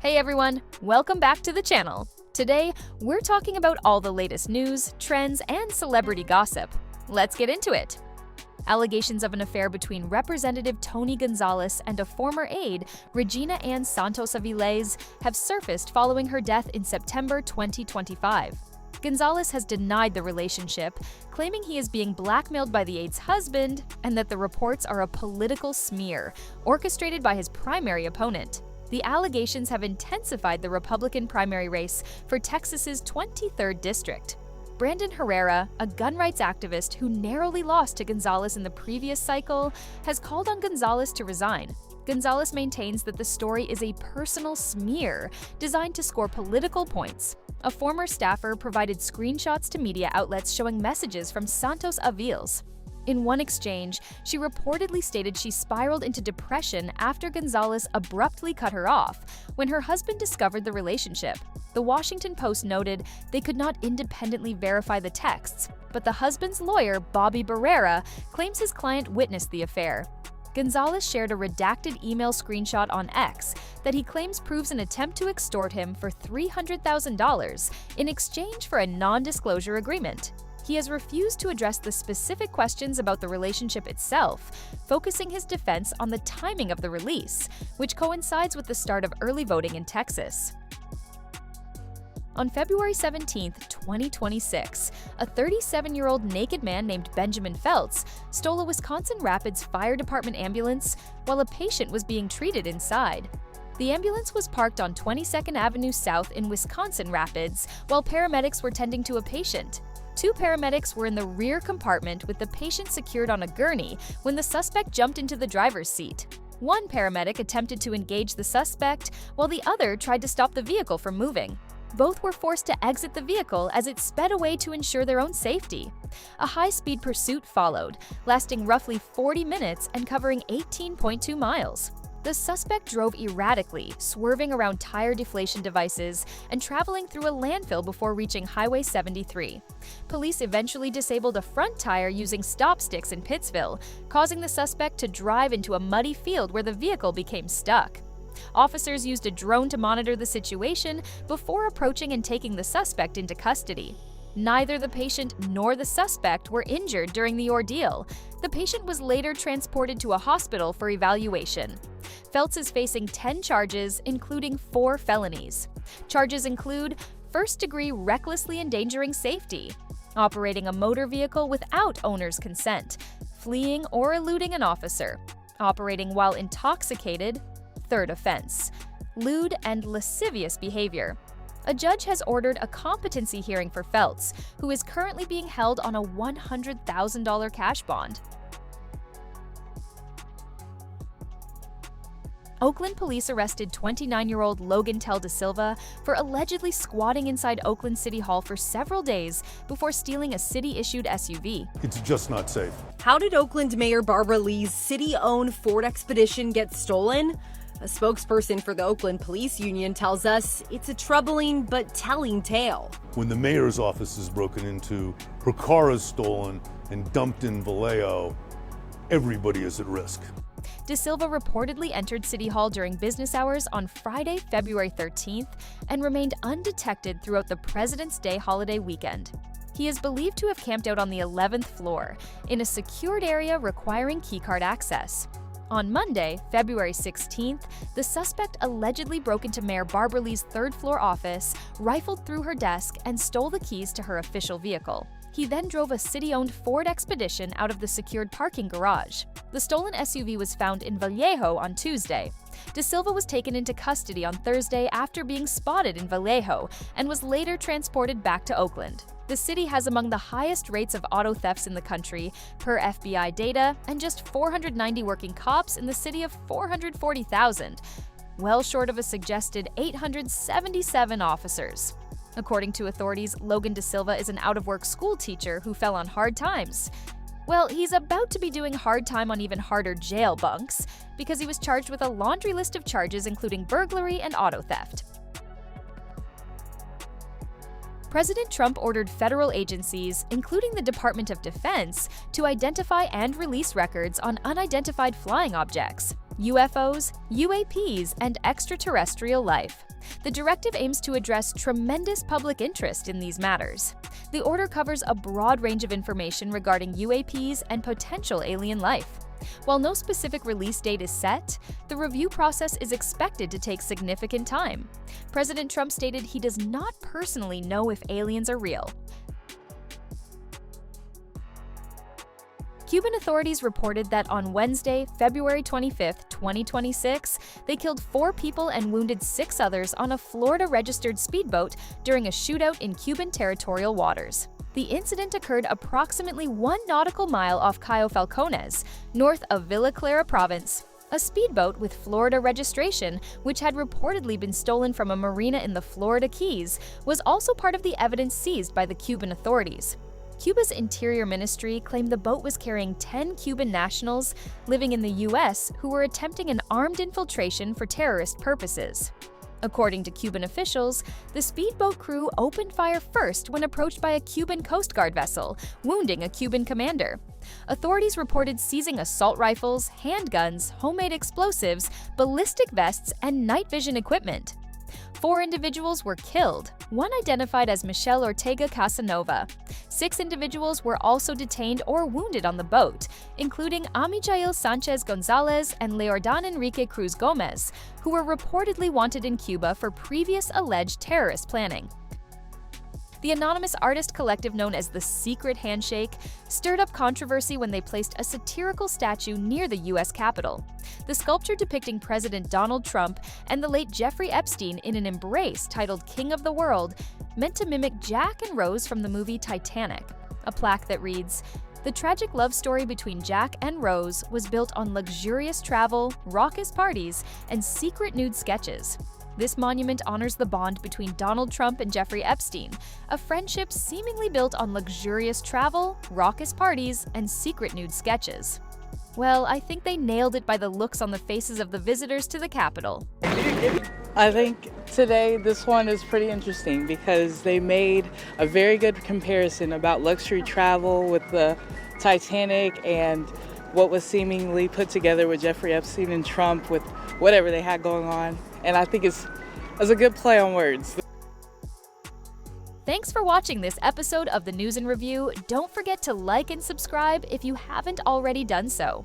Hey everyone, welcome back to the channel. Today, we're talking about all the latest news, trends, and celebrity gossip. Let's get into it. Allegations of an affair between Representative Tony Gonzalez and a former aide, Regina Ann Santos Aviles, have surfaced following her death in September 2025. Gonzalez has denied the relationship, claiming he is being blackmailed by the aide's husband and that the reports are a political smear, orchestrated by his primary opponent. The allegations have intensified the Republican primary race for Texas's 23rd district. Brandon Herrera, a gun rights activist who narrowly lost to Gonzalez in the previous cycle, has called on Gonzalez to resign. Gonzalez maintains that the story is a personal smear designed to score political points. A former staffer provided screenshots to media outlets showing messages from Santos Aviles. In one exchange, she reportedly stated she spiraled into depression after Gonzalez abruptly cut her off when her husband discovered the relationship. The Washington Post noted they could not independently verify the texts, but the husband's lawyer, Bobby Barrera, claims his client witnessed the affair. Gonzalez shared a redacted email screenshot on X that he claims proves an attempt to extort him for $300,000 in exchange for a non-disclosure agreement. He has refused to address the specific questions about the relationship itself, focusing his defense on the timing of the release, which coincides with the start of early voting in Texas. On February 17, 2026, a 37-year-old naked man named Benjamin Feltz stole a Wisconsin Rapids Fire Department ambulance while a patient was being treated inside. The ambulance was parked on 22nd Avenue South in Wisconsin Rapids while paramedics were tending to a patient. Two paramedics were in the rear compartment with the patient secured on a gurney when the suspect jumped into the driver's seat. One paramedic attempted to engage the suspect while the other tried to stop the vehicle from moving. Both were forced to exit the vehicle as it sped away to ensure their own safety. A high-speed pursuit followed, lasting roughly 40 minutes and covering 18.2 miles. The suspect drove erratically, swerving around tire deflation devices and traveling through a landfill before reaching Highway 73. Police eventually disabled a front tire using stop sticks in Pittsville, causing the suspect to drive into a muddy field where the vehicle became stuck. Officers used a drone to monitor the situation before approaching and taking the suspect into custody. Neither the patient nor the suspect were injured during the ordeal. The patient was later transported to a hospital for evaluation. Feltz is facing 10 charges, including 4 felonies. Charges include first-degree recklessly endangering safety, operating a motor vehicle without owner's consent, fleeing or eluding an officer, operating while intoxicated, third offense, lewd and lascivious behavior. A judge has ordered a competency hearing for Feltz, who is currently being held on a $100,000 cash bond. Oakland police arrested 29-year-old Logan Tell Da Silva for allegedly squatting inside Oakland City Hall for several days before stealing a city-issued SUV. It's just not safe. How did Oakland Mayor Barbara Lee's city-owned Ford Expedition get stolen? A spokesperson for the Oakland Police Union tells us it's a troubling but telling tale. When the mayor's office is broken into, her car is stolen and dumped in Vallejo, everybody is at risk. Da Silva reportedly entered City Hall during business hours on Friday, February 13th, and remained undetected throughout the President's Day holiday weekend. He is believed to have camped out on the 11th floor, in a secured area requiring keycard access. On Monday, February 16th, the suspect allegedly broke into Mayor Barbara Lee's third-floor office, rifled through her desk, and stole the keys to her official vehicle. He then drove a city-owned Ford Expedition out of the secured parking garage. The stolen SUV was found in Vallejo on Tuesday. Da Silva was taken into custody on Thursday after being spotted in Vallejo and was later transported back to Oakland. The city has among the highest rates of auto thefts in the country, per FBI data, and just 490 working cops in the city of 440,000, well short of a suggested 877 officers. According to authorities, Logan Da Silva is an out-of-work school teacher who fell on hard times. Well, he's about to be doing hard time on even harder jail bunks because he was charged with a laundry list of charges including burglary and auto theft. President Trump ordered federal agencies, including the Department of Defense, to identify and release records on unidentified flying objects, UFOs, UAPs, and extraterrestrial life. The directive aims to address tremendous public interest in these matters. The order covers a broad range of information regarding UAPs and potential alien life. While no specific release date is set, the review process is expected to take significant time. President Trump stated he does not personally know if aliens are real. Cuban authorities reported that on Wednesday, February 25, 2026, they killed 4 people and wounded 6 others on a Florida-registered speedboat during a shootout in Cuban territorial waters. The incident occurred approximately 1 nautical mile off Cayo Falcones, north of Villa Clara province. A speedboat with Florida registration, which had reportedly been stolen from a marina in the Florida Keys, was also part of the evidence seized by the Cuban authorities. Cuba's Interior Ministry claimed the boat was carrying 10 Cuban nationals living in the U.S. who were attempting an armed infiltration for terrorist purposes. According to Cuban officials, the speedboat crew opened fire first when approached by a Cuban Coast Guard vessel, wounding a Cuban commander. Authorities reported seizing assault rifles, handguns, homemade explosives, ballistic vests, and night vision equipment. 4 individuals were killed, one identified as Michelle Ortega Casanova. 6 individuals were also detained or wounded on the boat, including Amijail Sanchez Gonzalez and Leordan Enrique Cruz Gomez, who were reportedly wanted in Cuba for previous alleged terrorist planning. The anonymous artist collective known as the Secret Handshake stirred up controversy when they placed a satirical statue near the U.S. Capitol. The sculpture depicting President Donald Trump and the late Jeffrey Epstein in an embrace titled King of the World meant to mimic Jack and Rose from the movie Titanic. A plaque that reads, "The tragic love story between Jack and Rose was built on luxurious travel, raucous parties, and secret nude sketches." This monument honors the bond between Donald Trump and Jeffrey Epstein, a friendship seemingly built on luxurious travel, raucous parties, and secret nude sketches. Well, I think they nailed it by the looks on the faces of the visitors to the Capitol. I think today this one is pretty interesting because they made a very good comparison about luxury travel with the Titanic and what was seemingly put together with Jeffrey Epstein and Trump with whatever they had going on. And I think it's a good play on words. Thanks for watching this episode of the News and Review. Don't forget to like and subscribe if you haven't already done so.